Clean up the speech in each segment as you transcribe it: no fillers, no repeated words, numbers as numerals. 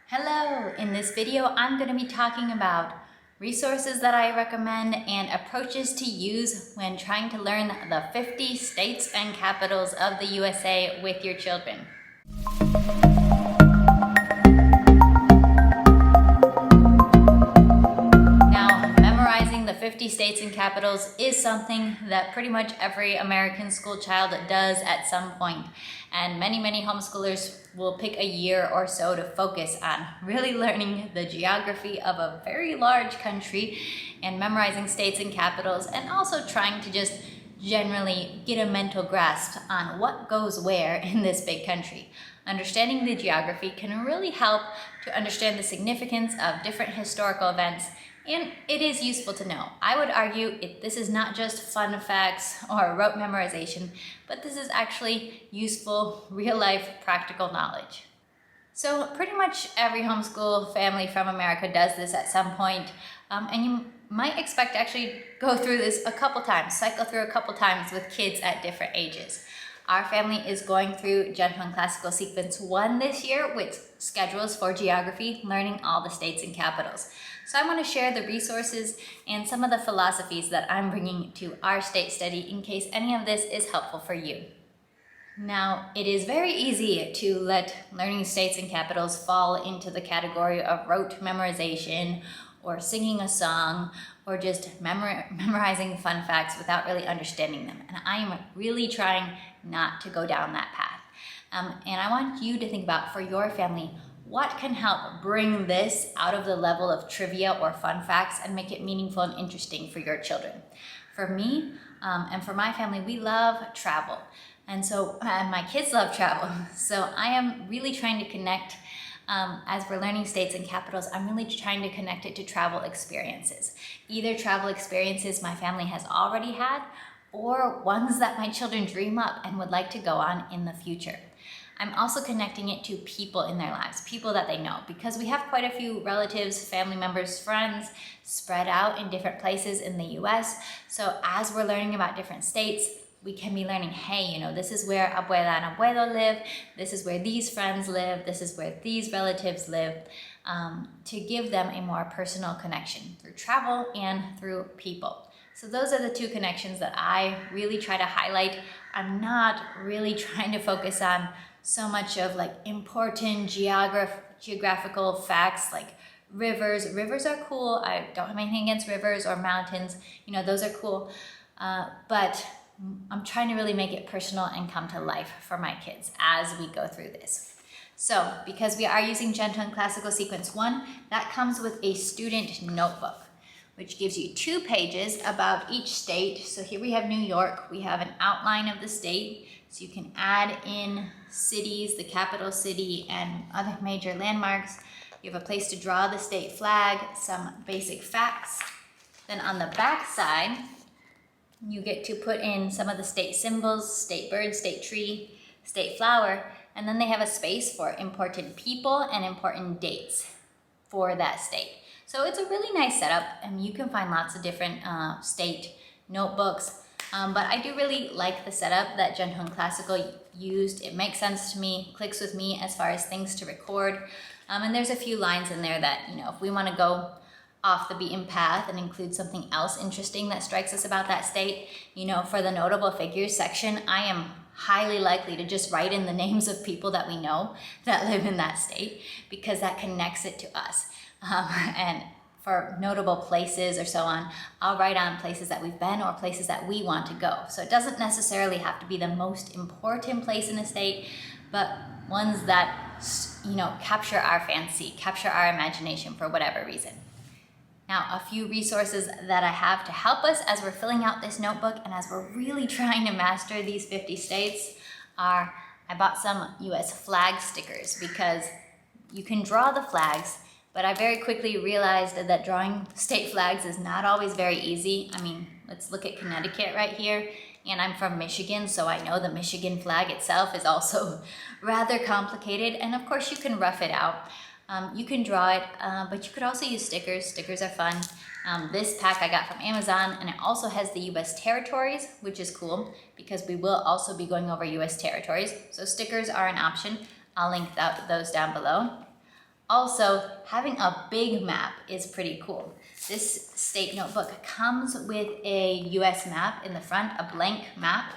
Hello! In this video, I'm going to be talking about resources that I recommend and approaches to use when trying to learn the 50 states and capitals of the USA with your children. Now, memorizing the 50 states and capitals is something that pretty much every American school child does at some point. And many homeschoolers will pick a year or so to focus on really learning the geography of a very large country and memorizing states and capitals, and also trying to just generally get a mental grasp on what goes where in this big country. Understanding the geography can really help to understand the significance of different historical events, and it is useful to know. I would argue this is not just fun facts or rote memorization, but this is actually useful, real-life, practical knowledge. So pretty much every homeschool family from America does this at some point, and you might expect to actually go through this a couple times, cycle through a couple times with kids at different ages. Our family is going through Gentle and Classical Sequence 1 this year, with schedules for geography, learning all the states and capitals. So I want to share the resources and some of the philosophies that I'm bringing to our state study in case any of this is helpful for you. Now, it is very easy to let learning states and capitals fall into the category of rote memorization or singing a song or just memorizing fun facts without really understanding them. And I am really trying not to go down that path. And I want you to think about, for your family, what can help bring this out of the level of trivia or fun facts and make it meaningful and interesting for your children. For me and for my family, we love travel. And so my kids love travel. So I am really trying to connect, as we're learning states and capitals, I'm really trying to connect it to travel experiences. Either travel experiences my family has already had, or ones that my children dream up and would like to go on in the future. I'm also connecting it to people in their lives, people that they know, because we have quite a few relatives, family members, friends spread out in different places in the US. So as we're learning about different states, we can be learning, hey, this is where abuela and abuelo live, this is where these friends live, this is where these relatives live, to give them a more personal connection through travel and through people. So those are the two connections that I really try to highlight. I'm not really trying to focus on so much of important geographical facts like rivers. Rivers are cool. I don't have anything against rivers or mountains. Those are cool. But I'm trying to really make it personal and come to life for my kids as we go through this. So because we are using Gentle and Classical Sequence 1, that comes with a student notebook, which gives you 2 pages about each state. So here we have New York. We have an outline of the state. So you can add in cities, the capital city, and other major landmarks. You have a place to draw the state flag, some basic facts. Then on the back side, you get to put in some of the state symbols, state bird, state tree, state flower, and then they have a space for important people and important dates for that state. So it's a really nice setup, and you can find lots of different state notebooks. But I do really like the setup that Gentle and Classical used. It makes sense to me, clicks with me as far as things to record. And there's a few lines in there that, if we want to go off the beaten path and include something else interesting that strikes us about that state, for the notable figures section, I am highly likely to just write in the names of people that we know that live in that state, because that connects it to us. And for notable places or so on, I'll write on places that we've been or places that we want to go. So it doesn't necessarily have to be the most important place in a state, but ones that, capture our fancy, capture our imagination for whatever reason. Now, a few resources that I have to help us as we're filling out this notebook and as we're really trying to master these 50 states are, I bought some US flag stickers, because you can draw the flags, but I very quickly realized that drawing state flags is not always very easy. I mean, let's look at Connecticut right here. And I'm from Michigan, so I know the Michigan flag itself is also rather complicated. And of course, you can rough it out. You can draw it, but you could also use stickers. Stickers are fun. This pack I got from Amazon, and it also has the US territories, which is cool because we will also be going over US territories. So stickers are an option. I'll link those down below. Also, having a big map is pretty cool. This state notebook comes with a US map in the front, a blank map,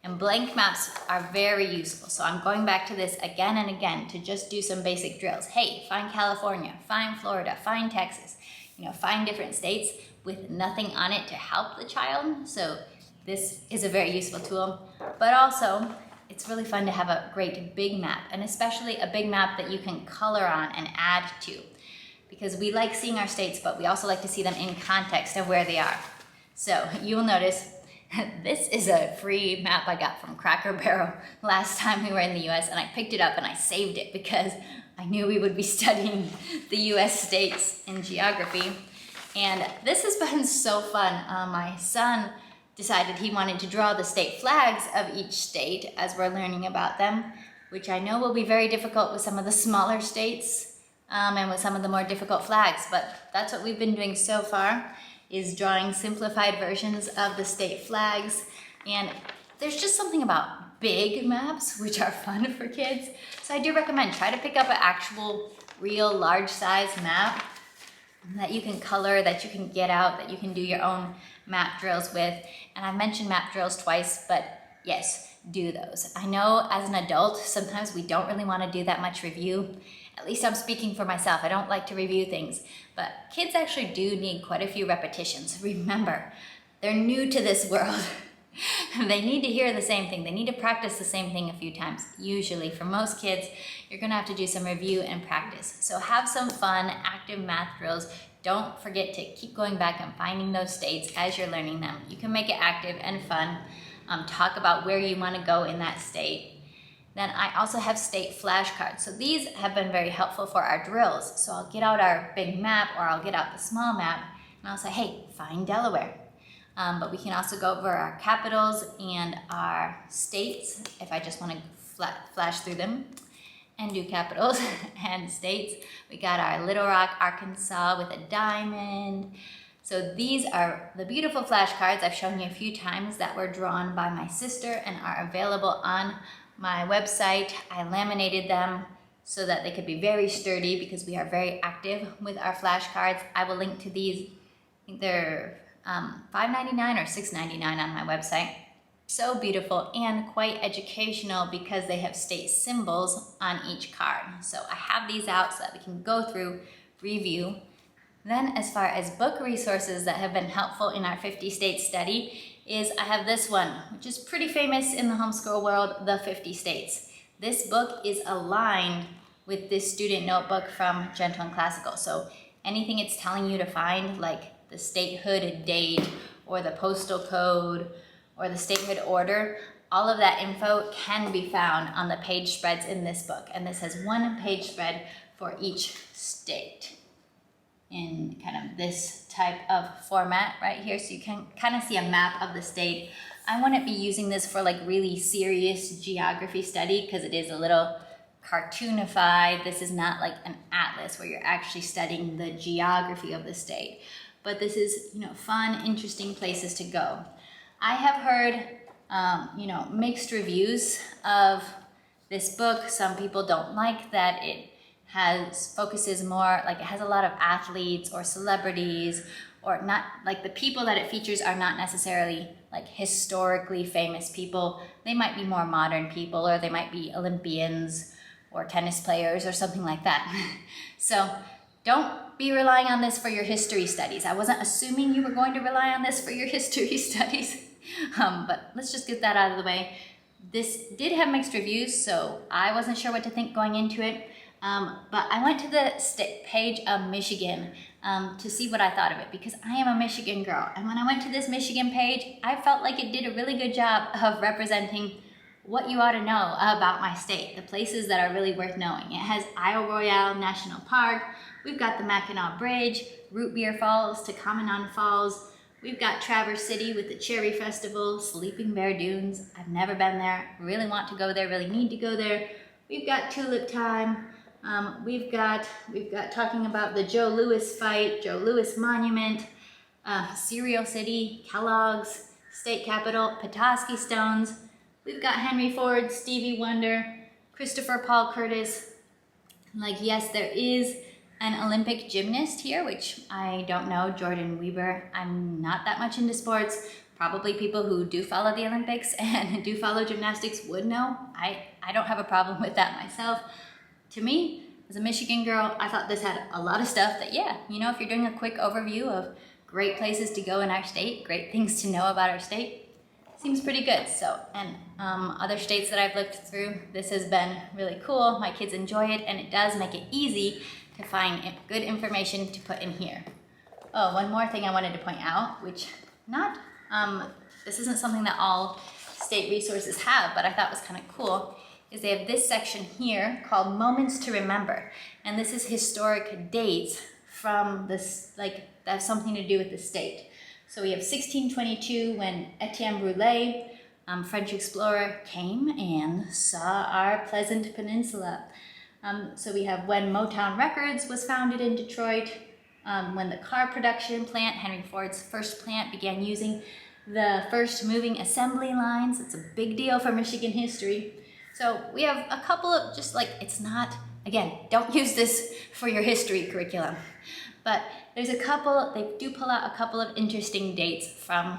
and blank maps are very useful. So I'm going back to this again and again to just do some basic drills. Hey, find California, find Florida, find Texas, find different states with nothing on it to help the child. So this is a very useful tool, but also it's really fun to have a great big map, and especially a big map that you can color on and add to, because we like seeing our states, but we also like to see them in context of where they are. So you'll notice this is a free map I got from Cracker Barrel last time we were in the US, and I picked it up and I saved it because I knew we would be studying the US states in geography. And this has been so fun. My son decided he wanted to draw the state flags of each state as we're learning about them, which I know will be very difficult with some of the smaller states and with some of the more difficult flags, but that's what we've been doing so far, is drawing simplified versions of the state flags. And there's just something about big maps which are fun for kids. So I do recommend try to pick up an actual real large size map that you can color, that you can get out, that you can do your own map drills with. And I've mentioned map drills twice, but yes, do those. I know as an adult, sometimes we don't really want to do that much review. At least I'm speaking for myself. I don't like to review things, but kids actually do need quite a few repetitions. Remember, they're new to this world. They need to hear the same thing. They need to practice the same thing a few times. Usually, for most kids, you're gonna have to do some review and practice. So have some fun, active math drills. Don't forget to keep going back and finding those states as you're learning them. You can make it active and fun. Talk about where you wanna go in that state. Then I also have state flashcards. So these have been very helpful for our drills. So I'll get out our big map, or I'll get out the small map, and I'll say, hey, find Delaware. But we can also go over our capitals and our states if I just want to flash through them and do capitals and states. We got our Little Rock, Arkansas with a diamond. So these are the beautiful flashcards I've shown you a few times that were drawn by my sister and are available on my website. I laminated them so that they could be very sturdy because we are very active with our flashcards. I will link to these. I think they're $5.99 or $6.99 on my website. So beautiful and quite educational because they have state symbols on each card. So I have these out so that we can go through, review. Then as far as book resources that have been helpful in our 50 state study is I have this one, which is pretty famous in the homeschool world, The 50 States. This book is aligned with this student notebook from Gentle and Classical. So anything it's telling you to find, like the statehood date or the postal code or the statehood order, all of that info can be found on the page spreads in this book. And this has one page spread for each state in kind of this type of format right here. So you can kind of see a map of the state. I wouldn't be using this for like really serious geography study because it is a little cartoonified. This is not like an atlas where you're actually studying the geography of the state. But this is, fun, interesting places to go. I have heard, mixed reviews of this book. Some people don't like that it focuses more, like it has a lot of athletes or celebrities, or not, like the people that it features are not necessarily like historically famous people. They might be more modern people, or they might be Olympians or tennis players or something like that. So don't be relying on this for your history studies. I wasn't assuming you were going to rely on this for your history studies, but let's just get that out of the way. This did have mixed reviews, so I wasn't sure what to think going into it, but I went to the page of Michigan to see what I thought of it, because I am a Michigan girl, and when I went to this Michigan page, I felt like it did a really good job of representing what you ought to know about my state, the places that are really worth knowing. It has Isle Royale National Park. We've got the Mackinac Bridge, Root Beer Falls, Tacamanon Falls. We've got Traverse City with the Cherry Festival, Sleeping Bear Dunes. I've never been there, really want to go there, really need to go there. We've got Tulip Time. We've got talking about the Joe Louis fight, Joe Louis Monument, Cereal City, Kellogg's, State Capitol, Petoskey Stones. We've got Henry Ford, Stevie Wonder, Christopher Paul Curtis, Like, yes, there is an Olympic gymnast here, which I don't know, Jordan Weber. I'm not that much into sports. Probably people who do follow the Olympics and do follow gymnastics would know. I don't have a problem with that myself. To me, as a Michigan girl, I thought this had a lot of stuff that, yeah, you know, if you're doing a quick overview of great places to go in our state, great things to know about our state, seems pretty good. So, and other states that I've looked through, this has been really cool. My kids enjoy it, and it does make it easy to find good information to put in here. Oh, one more thing I wanted to point out, which this isn't something that all state resources have, but I thought was kind of cool, is they have this section here called Moments to Remember. And this is historic dates from this, like, that have something to do with the state. So we have 1622 when Etienne Brulé, French explorer, came and saw our pleasant peninsula. So we have when Motown Records was founded in Detroit, when the car production plant, Henry Ford's first plant, began using the first moving assembly lines. It's a big deal for Michigan history. So we have a couple of, just like, it's not, again, don't use this for your history curriculum, but there's a couple, they do pull out a couple of interesting dates from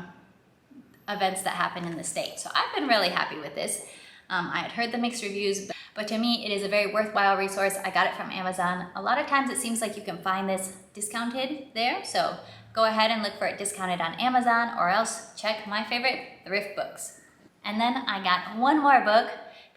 events that happen in the state. So I've been really happy with this. I had heard the mixed reviews, but to me, it is a very worthwhile resource. I got it from Amazon. A lot of times it seems like you can find this discounted there. So go ahead and look for it discounted on Amazon, or else check my favorite, Thrift Books. And then I got one more book,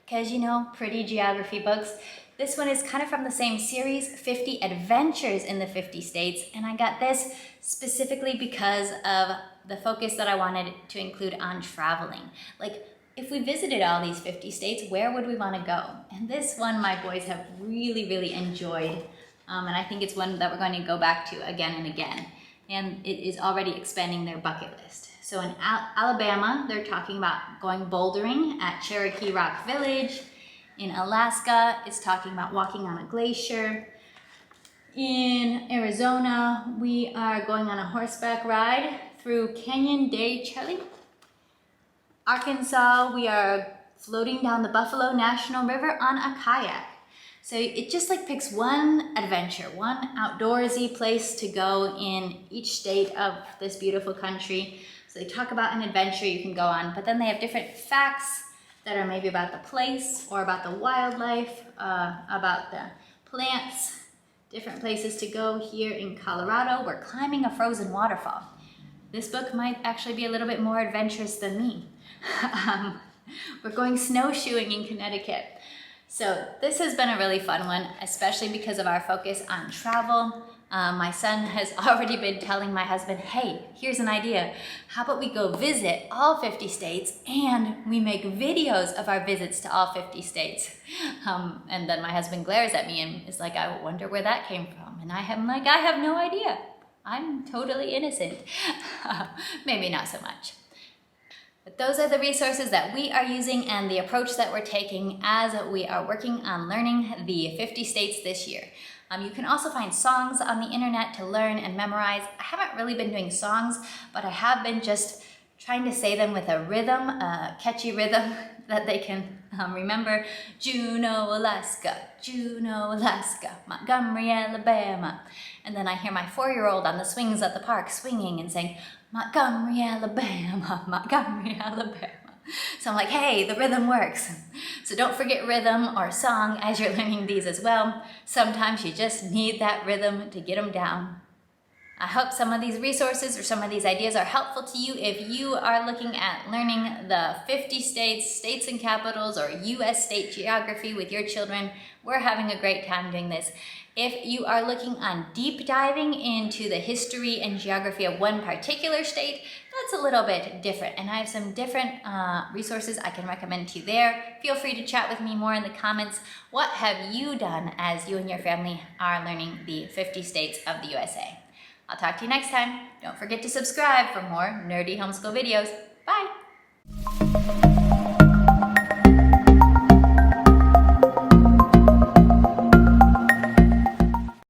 because, you know, pretty geography books. This one is kind of from the same series, 50 Adventures in the 50 States. And I got this specifically because of the focus that I wanted to include on traveling. Like, if we visited all these 50 states, where would we want to go? And this one my boys have really, really enjoyed. And I think it's one that we're going to go back to again and again. And it is already expanding their bucket list. So in Alabama, they're talking about going bouldering at Cherokee Rock Village. In Alaska, it's talking about walking on a glacier. In Arizona, we are going on a horseback ride through Canyon de Chelly. Arkansas, we are floating down the Buffalo National River on a kayak. So it just like picks one adventure, one outdoorsy place to go in each state of this beautiful country. So they talk about an adventure you can go on, but then they have different facts that are maybe about the place or about the wildlife, about the plants, different places to go. Here in Colorado, we're climbing a frozen waterfall. This book might actually be a little bit more adventurous than me. We're going snowshoeing in Connecticut. So this has been a really fun one, especially because of our focus on travel. My son has already been telling my husband, hey, here's an idea. How about we go visit all 50 states and we make videos of our visits to all 50 states? And then my husband glares at me and is like, I wonder where that came from. And I'm like, I have no idea. I'm totally innocent. Maybe not so much. But those are the resources that we are using and the approach that we're taking as we are working on learning the 50 states this year. You can also find songs on the internet to learn and memorize. I haven't really been doing songs, but I have been just trying to say them with a rhythm, a catchy rhythm that they can remember. Juneau, Alaska, Juneau, Alaska, Montgomery, Alabama. And then I hear my 4-year-old on the swings at the park swinging and saying, Montgomery, Alabama, Montgomery, Alabama. So I'm like, hey, the rhythm works. So don't forget rhythm or song as you're learning these as well. Sometimes you just need that rhythm to get them down. I hope some of these resources or some of these ideas are helpful to you if you are looking at learning the 50 states, states and capitals, or U.S. state geography with your children. We're having a great time doing this. If you are looking on deep diving into the history and geography of one particular state, that's a little bit different. And I have some different resources I can recommend to you there. Feel free to chat with me more in the comments. What have you done as you and your family are learning the 50 states of the USA? I'll talk to you next time. Don't forget to subscribe for more nerdy homeschool videos. Bye!